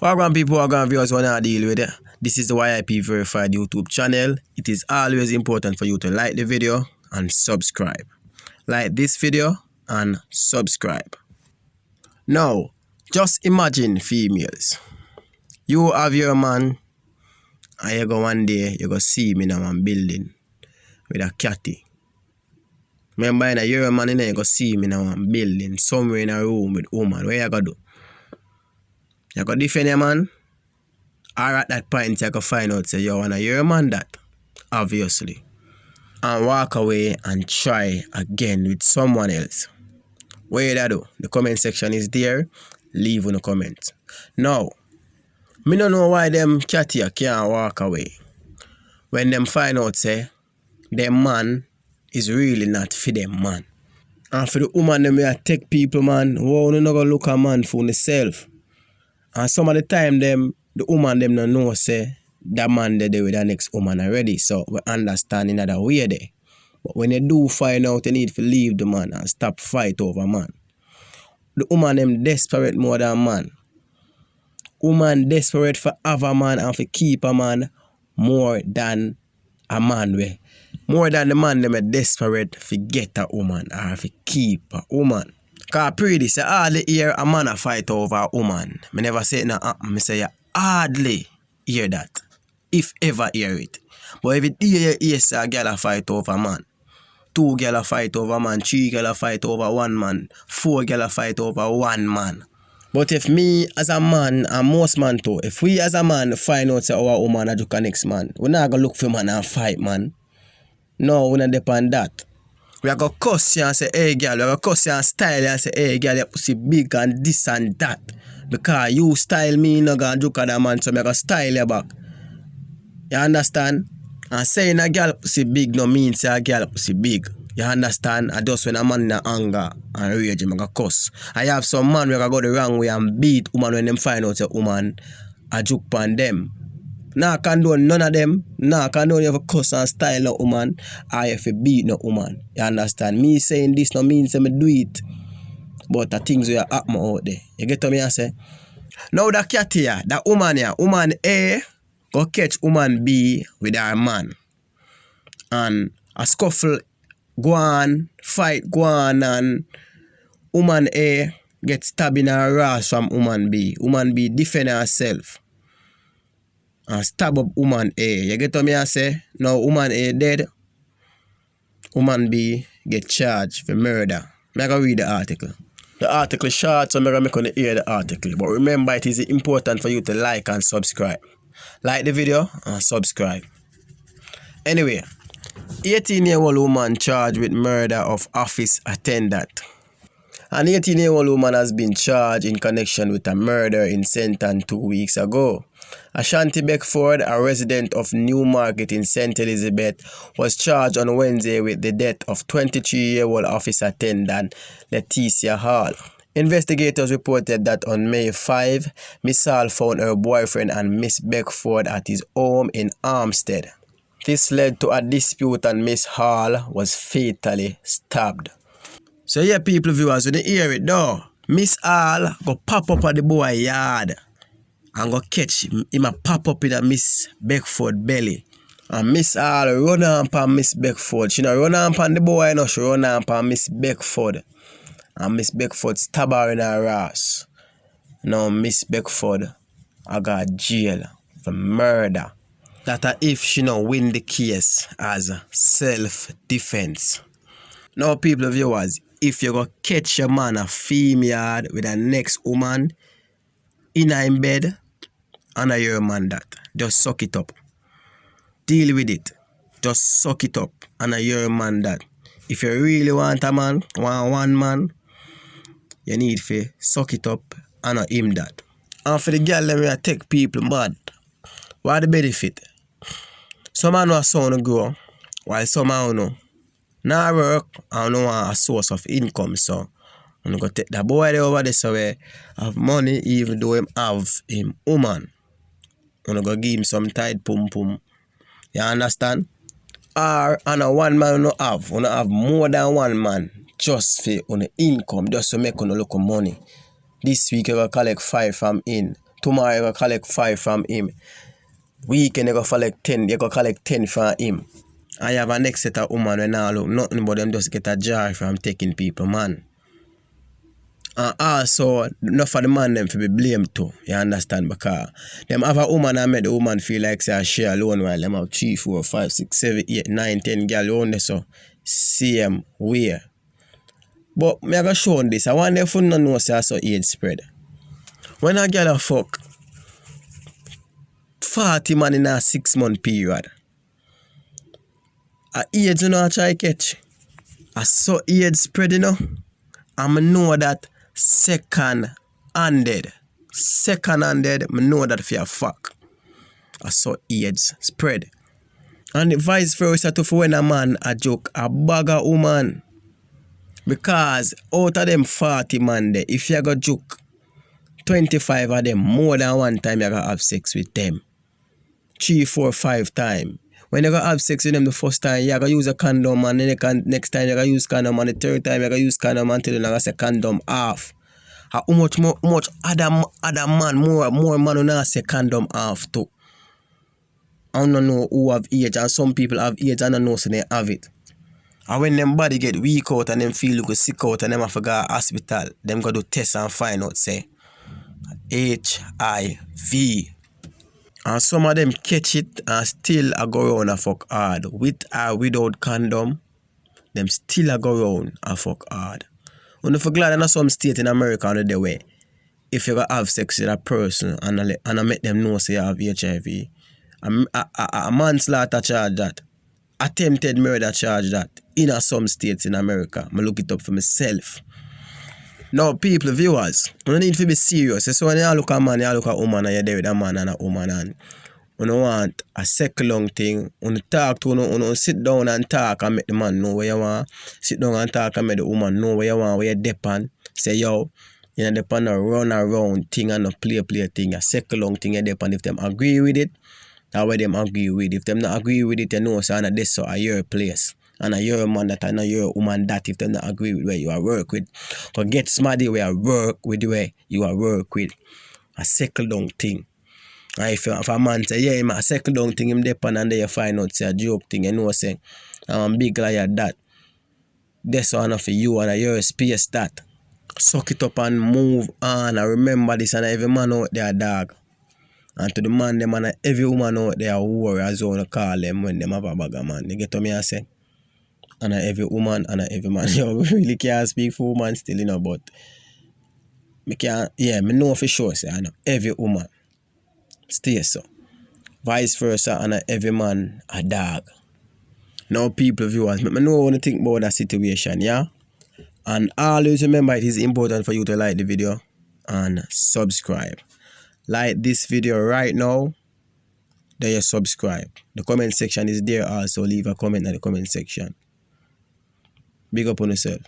Welcome people, welcome viewers wanna deal with it. This is the YIP Verified YouTube channel. It is always important for you to like the video and subscribe. Like this video and subscribe. Now, just imagine females. You have your man and you go one day, you go see him in a building with a catty. Remember, you're a man in there, you go see him in a building, somewhere in a room with a woman. What you gonna do? You go defend your man? Or at that point, you go find out, say, you're a man that, obviously. And walk away and try again with someone else. What you do? The comment section is there. Leave in the comments. Now, me don't know why them catty can't walk away. When them find out, say, them man is really not for them man. And for the woman, them may take people, man, wow, you not gonna look a man for themselves. And some of the time, the woman, them don't know, say, that man they with the next woman already. So we understand in that way there. But when you do find out, you need to leave the man and stop fight over man. The woman, them desperate more than man. Woman desperate for have a man and for keep a man more than a man way. More than the man them are desperate for get a woman or for keep a woman. Cause pretty say hardly hear a man a fight over a woman. Me never say it no happen. Me say you hardly hear that. If ever hear it. But if it hear say a girl a fight over a man. 2 girl a fight over a man, 3 girl a fight over 1 man, 4 girl a fight over 1 man. But if me as a man, and most man too, if we as a man find out say our woman a look a next man, we not gonna look for man and fight man. No, we not depend that. We are gonna cuss you and say, hey girl, we are gonna cuss you and style you and say, hey girl, your pussy big and this and that. Because you style me, no gonna look at that man, so I gonna style you back. You understand? And saying a girl pussy big no means say a girl pussy big. You understand? And just when a man in anger and rage, I'm gonna cuss. I have some man who go the wrong way and beat woman when them find out a woman a joke upon them. Nah, condone none of them. Nah, condone you have a cuss and style no woman or you have to beat no woman. You understand? Me saying this no means me do it. But the things will happen out there. You get what me I say? Now the cat here, that woman here, woman A go catch woman B with her man. And a scuffle go on, fight go on, and woman A get stabbed in her ass from woman B. Woman B defend herself and stab up woman A. You get what me I say? Now woman A dead. Woman B get charged for murder. I'm going to read the article. The article is short, so I'm going to hear the article. But remember, it is important for you to like and subscribe. Like the video and subscribe. Anyway, 18-year-old woman charged with murder of office attendant. An 18-year-old woman has been charged in connection with a murder in Senton 2 weeks ago. Ashanti Beckford, a resident of Newmarket in St. Elizabeth, was charged on Wednesday with the death of 23-year-old office attendant Letica Hall. Investigators reported that on May 5, Miss Hall found her boyfriend and Miss Beckford at his home in Harmstead. This led to a dispute and Miss Hall was fatally stabbed. So yeah, people viewers, when you hear it though, Miss Hall go pop up at the boy yard and go catch him. He might pop up in a Miss Beckford belly. And Miss Hall run on upon Miss Beckford. She not run on upon the boy, no, she run on upon Miss Beckford. And Miss Beckford stab her in her ass. Now Miss Beckford I got jail for murder. That if she not win the case as self-defense. Now people viewers, if you go catch your man a female with a next woman in bed, and your man that, just suck it up. Deal with it. Just suck it up and your man that. If you really want a man, want one man, you need to suck it up and him that. And for the girl them will take people mad. What the benefit? Some man know son grow, while some man know now work and no want a source of income, so I'm gonna take the boy over there so we have money even though him have him woman. I'm gonna give him some tight pum pum. You understand? Or and a one man no have more than one man just for on the income, just to make on look money. This week you will collect 5 from in, Tomorrow you go collect 5 from him. Weekend you go collect 10. You go collect 10 from him. I have a next set of woman when now look nothing but them just get a jar from taking people, man. And also, enough of the man them to be blamed too, you understand? Because them have a woman and make the woman feel like say she alone while them have 3, 4, 5, 6, 7, 8, 9, 10 girl on there so same way. But me I go show on this. I want them to know say I saw age spread. When a girl a fuck 40 man in a 6-month period, a age you know I try catch. I saw age spread, you know. And I know that second-handed, I know that if you fuck, I saw age spread. And vice versa to for when a man a joke a bag of woman. Because out of them 40 man there, if you go joke 25 of them, more than one time you gotta have sex with them. 3, 4, 5 times. When you gotta have sex with them the first time, you gotta use a condom, and then next time you gotta use condom, and the third time you gotta use condom until you gotta say condom off. How much other man, more man who not say condom off too. I don't know who have age, and some people have age and I know so they have it. And when them body get weak out and them feel look sick out and them have to go to hospital, them go do test and find out say HIV. And some of them catch it and still a go around and fuck hard. With or without condom, them still a go around and fuck hard. When you for glad in some state in America on the way, if you go have sex with a person and I make them know say you have HIV, a manslaughter charge that, attempted murder charge that, in some states in America. I look it up for myself. Now, people, viewers, you need to be serious. So when you look at a man, you look at a woman, and you're there with a man and a woman, and you don't want a second long thing. When you talk to you sit down and talk and make the man know where you want. Sit down and talk and make the woman know where you want, where you depend. Say, yo, you depend on a run around thing and a play thing. A second long thing, you depend if them agree with it, that's where them agree with. If them not agree with it, you know, so and this so a your place. And a your man that and a your woman that if they not agree with where you are work with. So get smarty where you work with the way you are work with. A second down thing. And if a man say, yeah, man, a second down thing, him depend and then you find out say a joke thing, you know say, I'm big like that. That's one for you and a your space that. Suck it up and move on. And remember this and every man out there dog. And to the man them and every woman out there who worry as well call them when them have a bag of man. You get what me I say? And every woman and every man. You really can't speak for woman still, you know, but me can't, yeah, me know for sure, say, I know every woman stay so. Vice versa, and every man a dog. Now, people, viewers, me know what to think about that situation, yeah? And always remember it is important for you to like the video and subscribe. Like this video right now, then you subscribe. The comment section is there also. Leave a comment in the comment section. Big up on yourself.